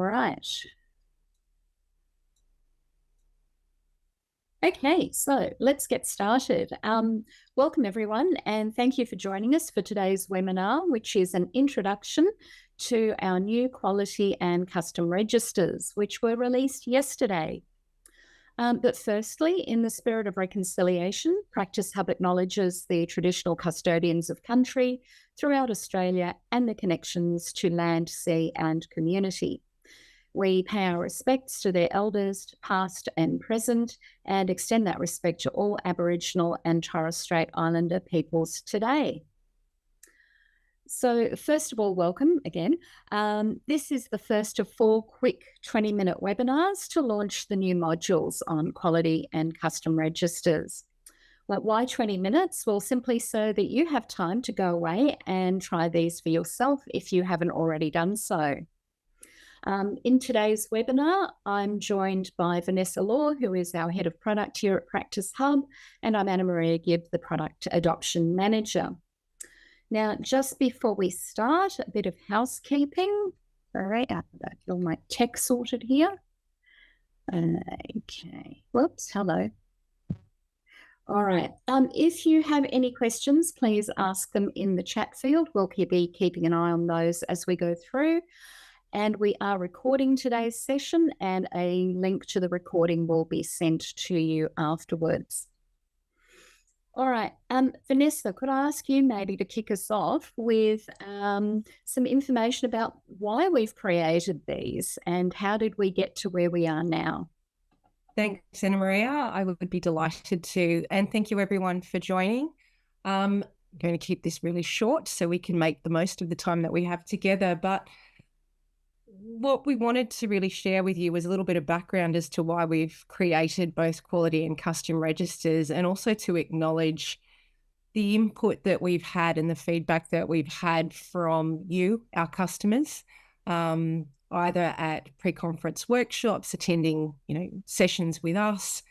right. Okay, so let's get started. Welcome everyone, and thank you for joining us for today's webinar, which is an introduction to our new quality and custom registers, which were released yesterday. But firstly, in the spirit of reconciliation, PracticeHub acknowledges the traditional custodians of country throughout Australia and the connections to land, sea and community. We pay our respects to their elders, past and present, and extend that respect to all Aboriginal and Torres Strait Islander peoples today. So first of all, welcome again. This is the first of 4 quick 20-minute webinars to launch the new modules on quality and custom registers. Well, why 20 minutes? Well, simply so that you have time to go away and try these for yourself if you haven't already done so. In today's webinar, I'm joined by Vanessa Law, who is our Head of Product here at PracticeHub, and I'm Anna Maria Gibb, the Product Adoption Manager. Now, just before we start, a bit of housekeeping. All right, I've got all my tech sorted here. Okay, whoops, hello. All right, if you have any questions, please ask them in the chat field. We'll be keeping an eye on those as we go through. And we are recording today's session, and a link to the recording will be sent to you afterwards. All right, Vanessa, could I ask you maybe to kick us off with some information about why we've created these and how did we get to where we are now? Thanks, Anna Maria. I would be delighted to. And thank you everyone for joining. I'm going to keep this really short so we can make the most of the time that we have together. But what we wanted to really share with you was a little bit of background as to why we've created both quality and custom registers, and also to acknowledge the input that we've had and the feedback that we've had from you, our customers, either at pre-conference workshops, attending, sessions with us,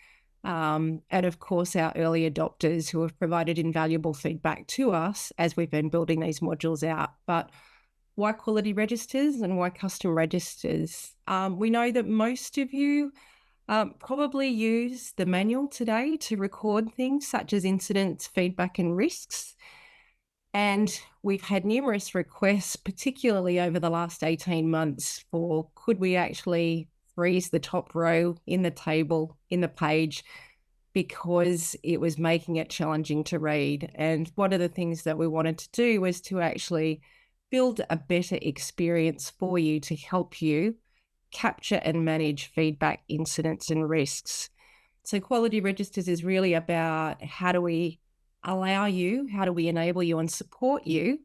and of course our early adopters who have provided invaluable feedback to us as we've been building these modules out. But why quality registers and why custom registers? We know that most of you probably use the manual today to record things such as incidents, feedback and risks. And we've had numerous requests, particularly over the last 18 months, for could we actually freeze the top row in the table, in the page, because it was making it challenging to read. And one of the things that we wanted to do was to actually build a better experience for you to help you capture and manage feedback, incidents and risks. So quality registers is really about how do we allow you, how do we enable you and support you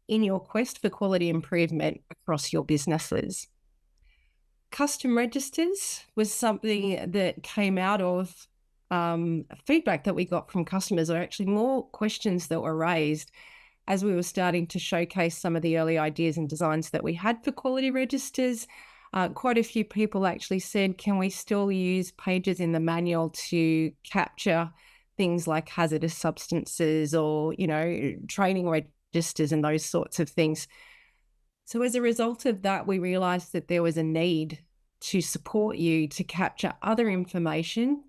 in your quest for quality improvement across your businesses. Custom registers was something that came out of feedback that we got from customers, or actually more questions that were raised as we were starting to showcase some of the early ideas and designs that we had for quality registers. Quite a few people actually said, can we still use pages in the manual to capture things like hazardous substances or, training registers and those sorts of things? So as a result of that, we realized that there was a need to support you to capture other information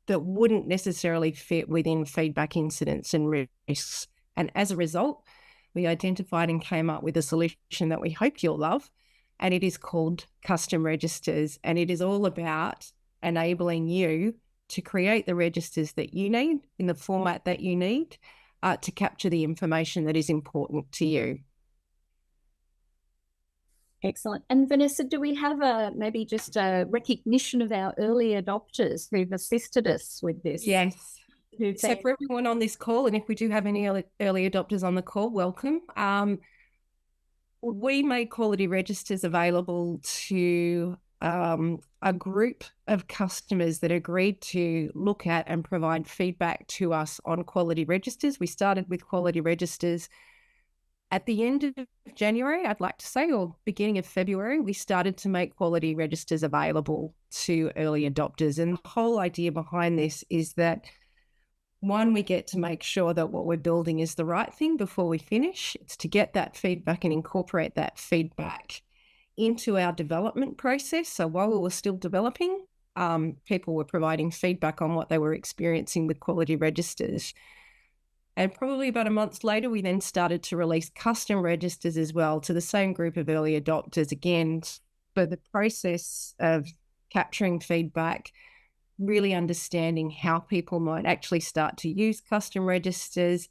that wouldn't necessarily fit within feedback, incidents and risks. And as a result, we identified and came up with a solution that we hope you'll love, and it is called custom registers. And it is all about enabling you to create the registers that you need in the format that you need to capture the information that is important to you. Excellent. And Vanessa, do we have maybe just a recognition of our early adopters who've assisted us with this? Yes. So for everyone on this call, and if we do have any early adopters on the call, welcome. We made quality registers available to a group of customers that agreed to look at and provide feedback to us on quality registers. We started with quality registers at the end of January, I'd like to say, or beginning of February, we started to make quality registers available to early adopters. And the whole idea behind this is that, one, we get to make sure that what we're building is the right thing before we finish. It's to get that feedback and incorporate that feedback into our development process. So while we were still developing, people were providing feedback on what they were experiencing with quality registers. And probably about a month later, we then started to release custom registers as well to the same group of early adopters, again, for the process of capturing feedback, really understanding how people might actually start to use custom registers.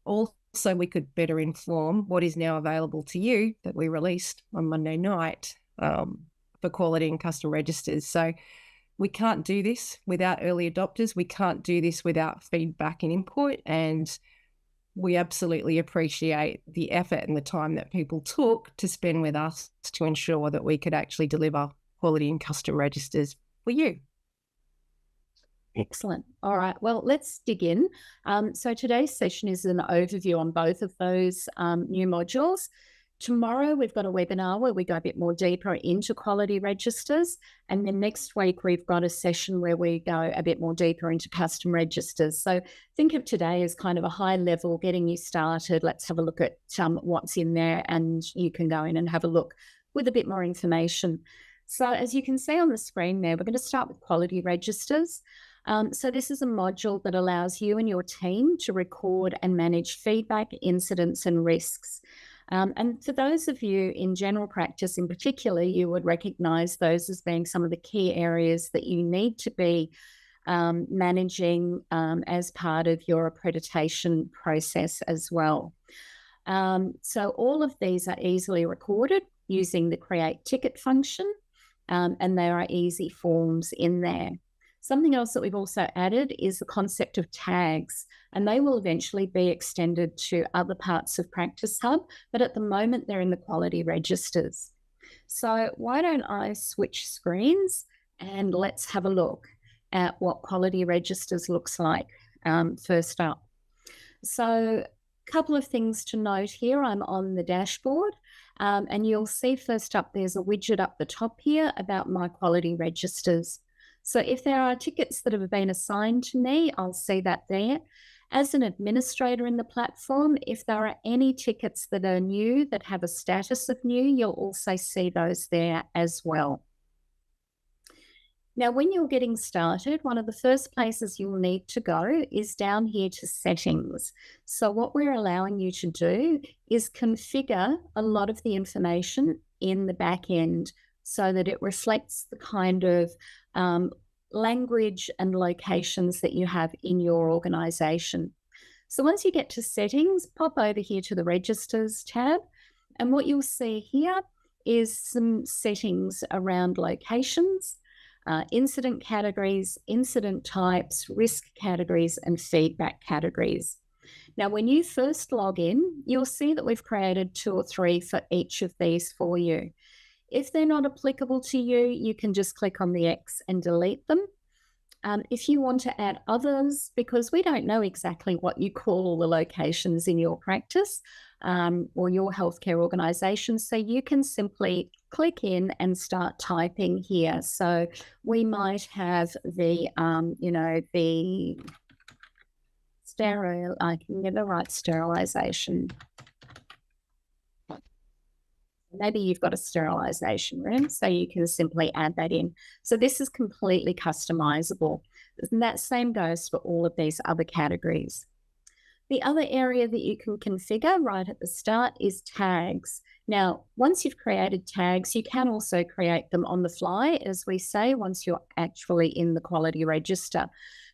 Also, we could better inform what is now available to you that we released on Monday night for quality and custom registers. So we can't do this without early adopters. We can't do this without feedback and input. And we absolutely appreciate the effort and the time that people took to spend with us to ensure that we could actually deliver quality and custom registers for you. Excellent. All right. Well, let's dig in. So today's session is an overview on both of those new modules. Tomorrow, we've got a webinar where we go a bit more deeper into quality registers. And then next week, we've got a session where we go a bit more deeper into custom registers. So think of today as kind of a high level, getting you started. Let's have a look at what's in there, and you can go in and have a look with a bit more information. So as you can see on the screen there, we're going to start with quality registers. So this is a module that allows you and your team to record and manage feedback, incidents, and risks. And for those of you in general practice in particular, you would recognise those as being some of the key areas that you need to be managing as part of your accreditation process as well. So all of these are easily recorded using the create ticket function, and there are easy forms in there. Something else that we've also added is the concept of tags, and they will eventually be extended to other parts of PracticeHub, but at the moment they're in the quality registers. So why don't I switch screens and let's have a look at what quality registers looks like first up. So a couple of things to note here. I'm on the dashboard, and you'll see first up there's a widget up the top here about my quality registers. So if there are tickets that have been assigned to me, I'll see that there. As an administrator in the platform, if there are any tickets that are new that have a status of new, you'll also see those there as well. Now, when you're getting started, one of the first places you'll need to go is down here to settings. So what we're allowing you to do is configure a lot of the information in the back end so that it reflects the kind of language and locations that you have in your organisation. So once you get to settings, pop over here to the registers tab, and what you'll see here is some settings around locations, incident categories, incident types, risk categories, and feedback categories. Now, when you first log in, you'll see that we've created 2 or 3 for each of these for you. If they're not applicable to you, you can just click on the X and delete them. If you want to add others, because we don't know exactly what you call all the locations in your practice or your healthcare organisation, so you can simply click in and start typing here. So we might have the, the sterile, I can get the right sterilisation. Maybe you've got a sterilisation room, so you can simply add that in. So this is completely customizable. And that same goes for all of these other categories. The other area that you can configure right at the start is tags. Now, once you've created tags, you can also create them on the fly, as we say, once you're actually in the quality register.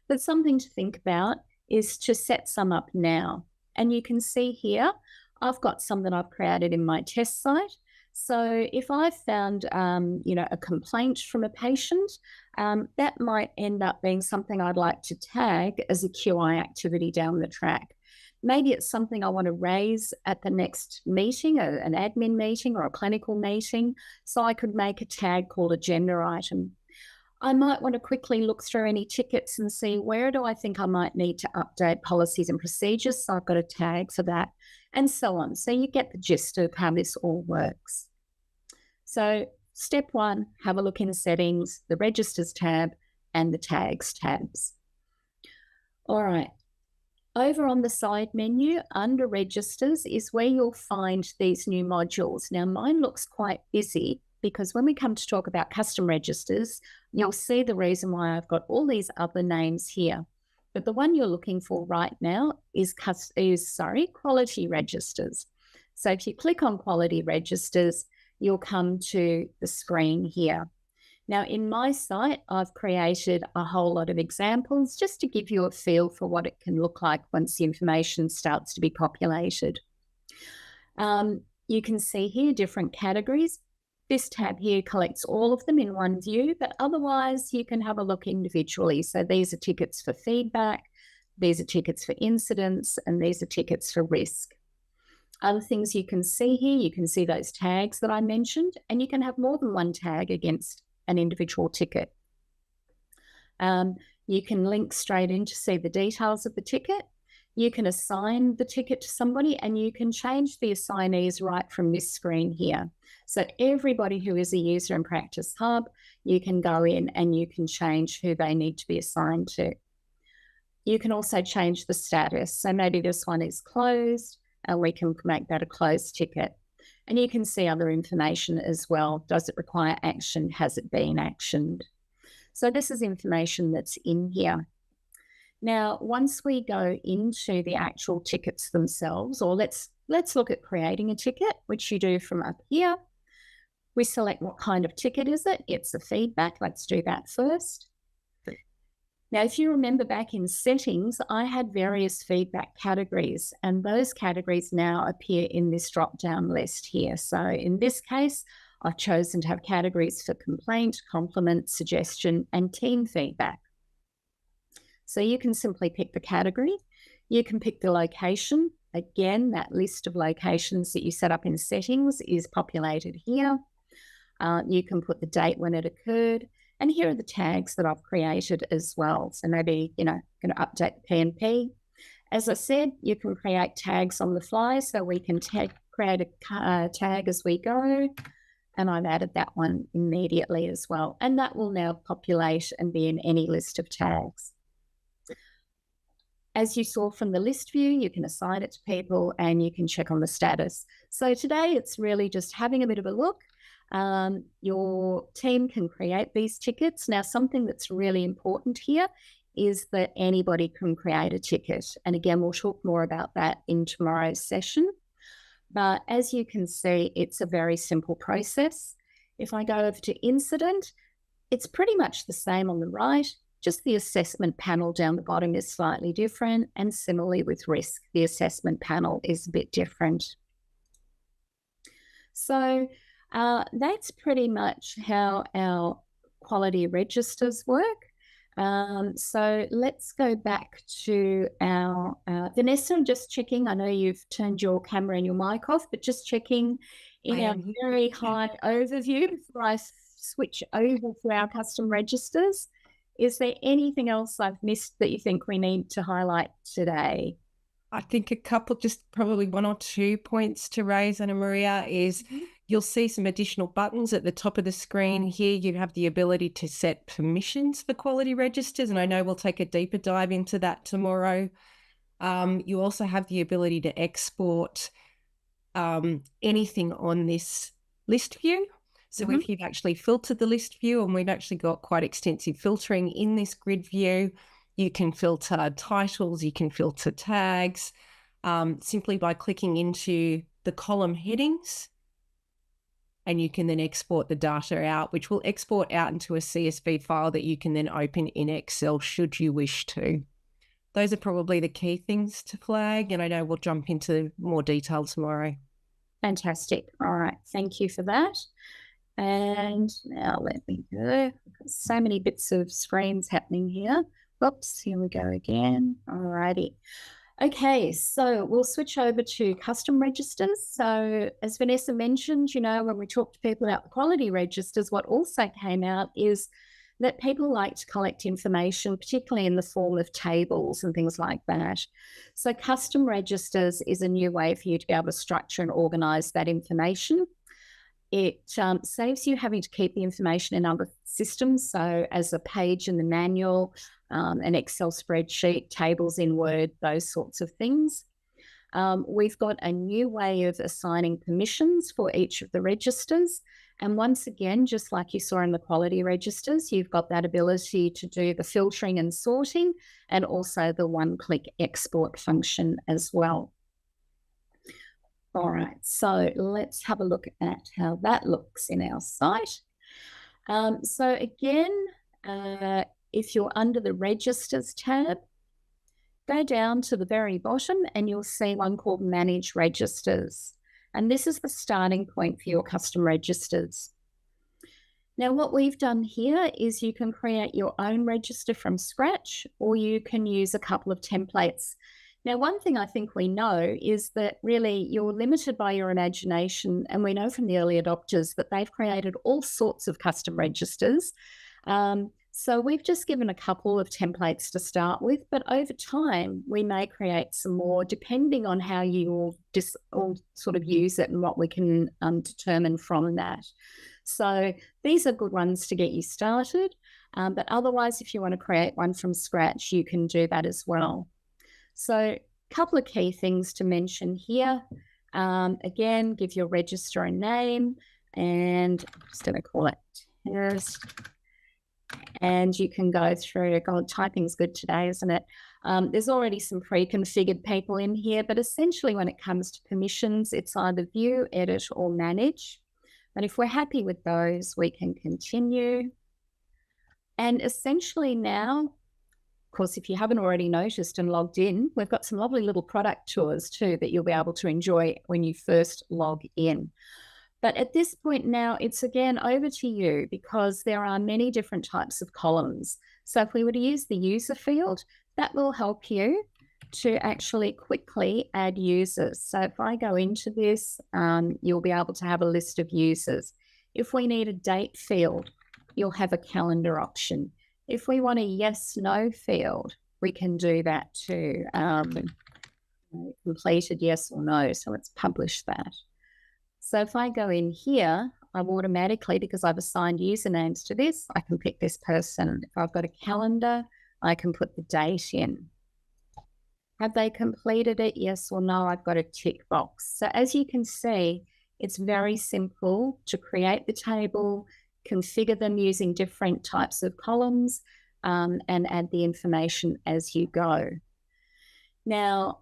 But something to think about is to set some up now. And you can see here, I've got some that I've created in my test site. So if I've found, a complaint from a patient, that might end up being something I'd like to tag as a QI activity down the track. Maybe it's something I want to raise at the next meeting, an admin meeting or a clinical meeting. So I could make a tag called agenda item. I might want to quickly look through any tickets and see where do I think I might need to update policies and procedures. So I've got a tag for that, and so on. So you get the gist of how this all works. So step 1, have a look in settings, the registers tab, and the tags tabs. All right. Over on the side menu, under registers, is where you'll find these new modules. Now, mine looks quite busy, because when we come to talk about custom registers, you'll see the reason why I've got all these other names here. But the one you're looking for right now is quality registers. So if you click on quality registers, you'll come to the screen here. Now, in my site, I've created a whole lot of examples just to give you a feel for what it can look like once the information starts to be populated. You can see here different categories. This tab here collects all of them in one view, but otherwise you can have a look individually. So these are tickets for feedback, these are tickets for incidents, and these are tickets for risk. Other things you can see here, you can see those tags that I mentioned, and you can have more than one tag against an individual ticket. You can link straight in to see the details of the ticket. You can assign the ticket to somebody, and you can change the assignees right from this screen here. So everybody who is a user in PracticeHub, you can go in and you can change who they need to be assigned to. You can also change the status. So maybe this one is closed, and we can make that a closed ticket. And you can see other information as well. Does it require action? Has it been actioned? So this is information that's in here. Now, once we go into the actual tickets themselves, or let's look at creating a ticket, which you do from up here. We select what kind of ticket is it. It's a feedback. Let's do that first. Now, if you remember back in settings, I had various feedback categories, and those categories now appear in this drop-down list here. So in this case, I've chosen to have categories for complaint, compliment, suggestion, and team feedback. So you can simply pick the category. You can pick the location. Again, that list of locations that you set up in settings is populated here. You can put the date when it occurred. And here are the tags that I've created as well. So maybe, going to update the PNP. As I said, you can create tags on the fly, so we can create a tag as we go. And I've added that one immediately as well. And that will now populate and be in any list of tags. As you saw from the list view, you can assign it to people and you can check on the status. So today it's really just having a bit of a look. Your team can create these tickets. Now, something that's really important here is that anybody can create a ticket. And again, we'll talk more about that in tomorrow's session. But as you can see, it's a very simple process. If I go over to incident, it's pretty much the same on the right. Just the assessment panel down the bottom is slightly different, and similarly with risk, the assessment panel is a bit different. So that's pretty much how our quality registers work. So let's go back to our Vanessa, just checking. I know you've turned your camera and your mic off, but just checking in our very high overview before I switch over to our custom registers. Is there anything else I've missed that you think we need to highlight today? I think a couple, just probably one or 2 points to raise, Anna Maria, is you'll see some additional buttons at the top of the screen here. You have the ability to set permissions for quality registers, and I know we'll take a deeper dive into that tomorrow. You also have the ability to export anything on this list view. So if you've actually filtered the list view, and we've actually got quite extensive filtering in this grid view, you can filter titles, you can filter tags, simply by clicking into the column headings, and you can then export the data out, which will export out into a CSV file that you can then open in Excel should you wish to. Those are probably the key things to flag, and I know we'll jump into more detail tomorrow. Fantastic. All right. Thank you for that. And now let me go. I've got so many bits of screens happening here. Whoops, here we go again. All righty. Okay, so we'll switch over to custom registers. So as Vanessa mentioned, when we talk to people about the quality registers, what also came out is that people like to collect information, particularly in the form of tables and things like that. So custom registers is a new way for you to be able to structure and organize that information. It saves you having to keep the information in other systems, so as a page in the manual, an Excel spreadsheet, tables in Word, those sorts of things. we've got a new way of assigning permissions for each of the registers. And once again, just like you saw in the quality registers, you've got that ability to do the filtering and sorting and also the one-click export function as well. All right, so let's have a look at how that looks in our site. So again, if you're under the Registers tab, go down to the very bottom and you'll see one called Manage Registers. And this is the starting point for your custom registers. Now, what we've done here is you can create your own register from scratch, or you can use a couple of templates. Now, one thing I think we know is that really you're limited by your imagination, and we know from the early adopters that they've created all sorts of custom registers. So we've just given a couple of templates to start with, but over time we may create some more depending on how you all sort of use it and what we can determine from that. So these are good ones to get you started, but otherwise if you want to create one from scratch, you can do that as well. So a couple of key things to mention here. Again, give your register a name, and I'm just going to call it test. And you can go through, God, typing's good today, isn't it? There's already some pre-configured people in here, but essentially when it comes to permissions, it's either view, edit, or manage. But if we're happy with those, we can continue. And essentially now, of course, if you haven't already noticed and logged in, we've got some lovely little product tours too that you'll be able to enjoy when you first log in. But at this point now, it's again over to you because there are many different types of columns. So if we were to use the user field, that will help you to actually quickly add users. So if I go into this, you'll be able to have a list of users. If we need a date field, you'll have a calendar option. If we want a yes, no field, we can do that too. Completed yes or no, so let's publish that. So if I go in here, I'm automatically, because I've assigned usernames to this, I can pick this person. If I've got a calendar, I can put the date in. Have they completed it? Yes or no? I've got a tick box. So as you can see, it's very simple to create the table, configure them using different types of columns, and add the information as you go. Now,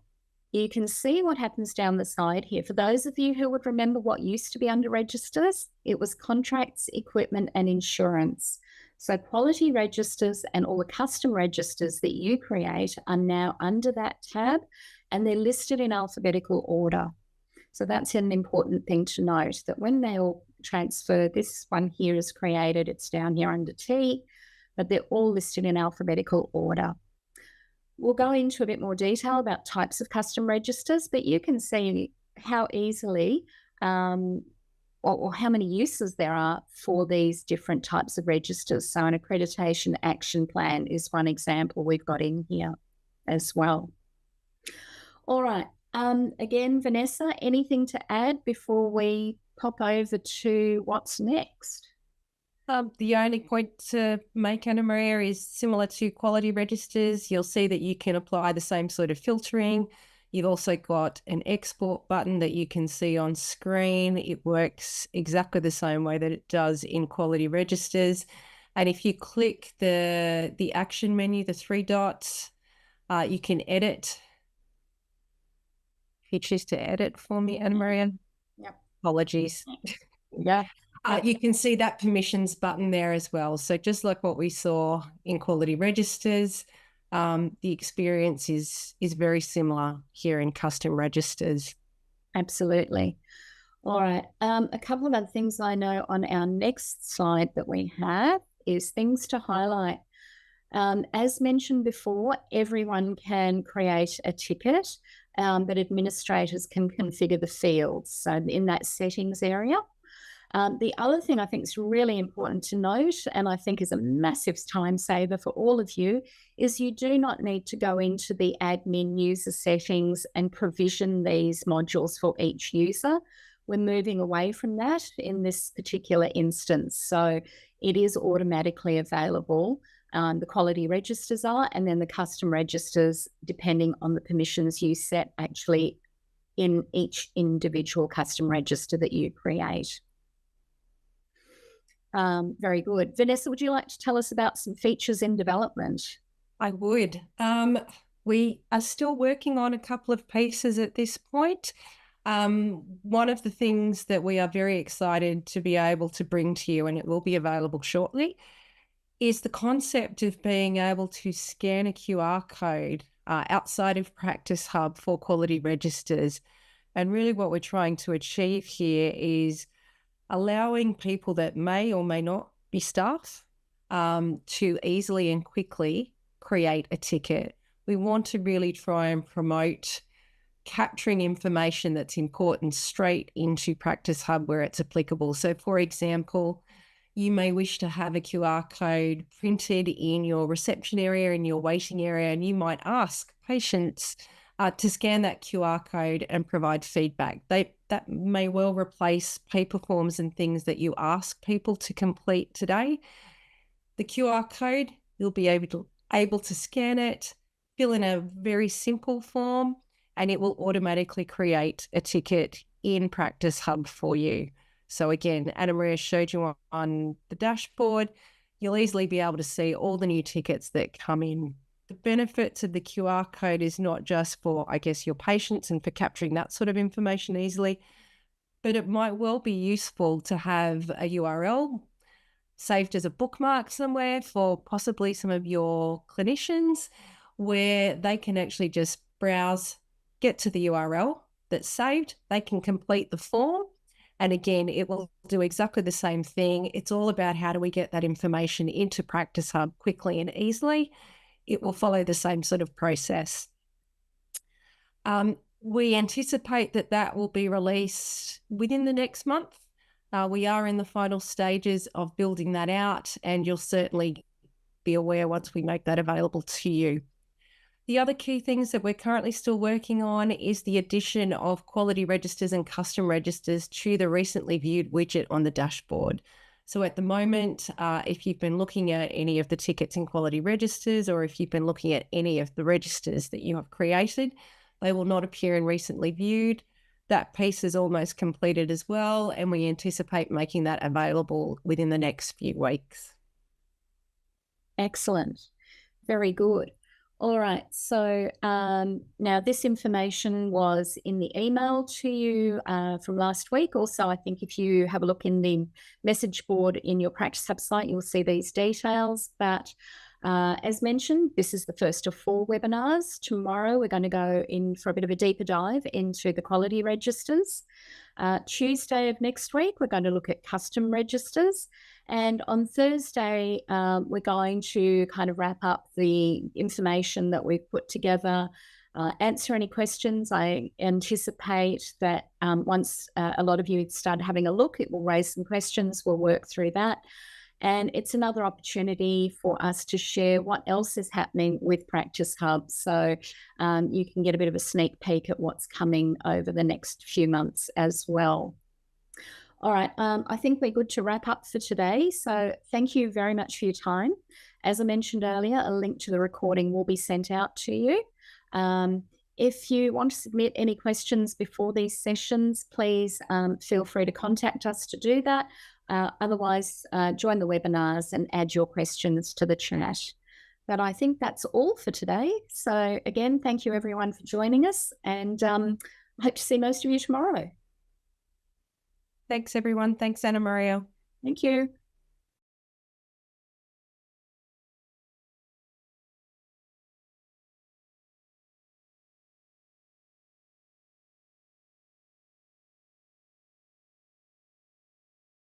you can see what happens down the side here. For those of you who would remember what used to be under registers, it was contracts, equipment, and insurance. So quality registers and all the custom registers that you create are now under that tab, and they're listed in alphabetical order. So that's an important thing to note, that when they all transfer, this one here is created, it's down here under T, but they're all listed in alphabetical order. We'll go into a bit more detail about types of custom registers, but you can see how easily or how many uses there are for these different types of registers. So an accreditation action plan is one example we've got in here as well. All right. Again, Vanessa, anything to add before we pop over to what's next? The only point to make, Anna Maria, is similar to quality registers. You'll see that you can apply the same sort of filtering. You've also got an export button that you can see on screen. It works exactly the same way that it does in quality registers. And if you click the action menu, the three dots, you can edit. If you choose to edit for me, Anna Maria. Yep. Apologies. Yeah. You can see that permissions button there as well. So just like what we saw in quality registers, the experience is very similar here in custom registers. Absolutely. All right. A couple of other things I know on our next slide that we have is things to highlight. As mentioned before, everyone can create a ticket, but administrators can configure the fields. So in that settings area. The other thing I think is really important to note, and I think is a massive time saver for all of you, is you do not need to go into the admin user settings and provision these modules for each user. We're moving away from that in this particular instance. So it is automatically available. The quality registers are, and then the custom registers, depending on the permissions you set, actually in each individual custom register that you create. Very good. Vanessa, would you like to tell us about some features in development? I would. We are still working on a couple of pieces at this point. One of the things that we are very excited to be able to bring to you, and it will be available shortly, is the concept of being able to scan a QR code outside of PracticeHub for quality registers. And really what we're trying to achieve here is allowing people that may or may not be staff to easily and quickly create a ticket. We want to really try and promote capturing information that's important straight into PracticeHub where it's applicable. So, for example, you may wish to have a QR code printed in your reception area, in your waiting area, and you might ask patients to scan that QR code and provide feedback. That may well replace paper forms and things that you ask people to complete today. The QR code, you'll be able to scan it, fill in a very simple form, and it will automatically create a ticket in PracticeHub for you. So again, Anna Maria showed you on the dashboard, you'll easily be able to see all the new tickets that come in. The benefits of the QR code is not just for, I guess, your patients and for capturing that sort of information easily, but it might well be useful to have a URL saved as a bookmark somewhere for possibly some of your clinicians where they can actually just browse, get to the URL that's saved, they can complete the form. And again, it will do exactly the same thing. It's all about how do we get that information into PracticeHub quickly and easily. It will follow the same sort of process. We anticipate that will be released within the next month. We are in the final stages of building that out, and you'll certainly be aware once we make that available to you. The other key things that we're currently still working on is the addition of quality registers and custom registers to the recently viewed widget on the dashboard. So at the moment, if you've been looking at any of the tickets and quality registers, or if you've been looking at any of the registers that you have created, they will not appear in recently viewed. That piece is almost completed as well, and we anticipate making that available within the next few weeks. Excellent. Very good. All right. So now this information was in the email to you from last week. Also, I think if you have a look in the message board in your PracticeHub site, you'll see these details. But as mentioned, this is the first of 4 webinars. Tomorrow, we're going to go in for a bit of a deeper dive into the quality registers. Tuesday of next week, we're going to look at custom registers. And on Thursday, we're going to kind of wrap up the information that we've put together, answer any questions. I anticipate that once a lot of you start having a look, it will raise some questions. We'll work through that. And it's another opportunity for us to share what else is happening with PracticeHub. So you can get a bit of a sneak peek at what's coming over the next few months as well. All right, I think we're good to wrap up for today. So thank you very much for your time. As I mentioned earlier, a link to the recording will be sent out to you. If you want to submit any questions before these sessions, please feel free to contact us to do that. Otherwise, join the webinars and add your questions to the chat. But I think that's all for today. So again, thank you everyone for joining us, and I hope to see most of you tomorrow. Thanks, everyone. Thanks, Anna Maria. Thank you.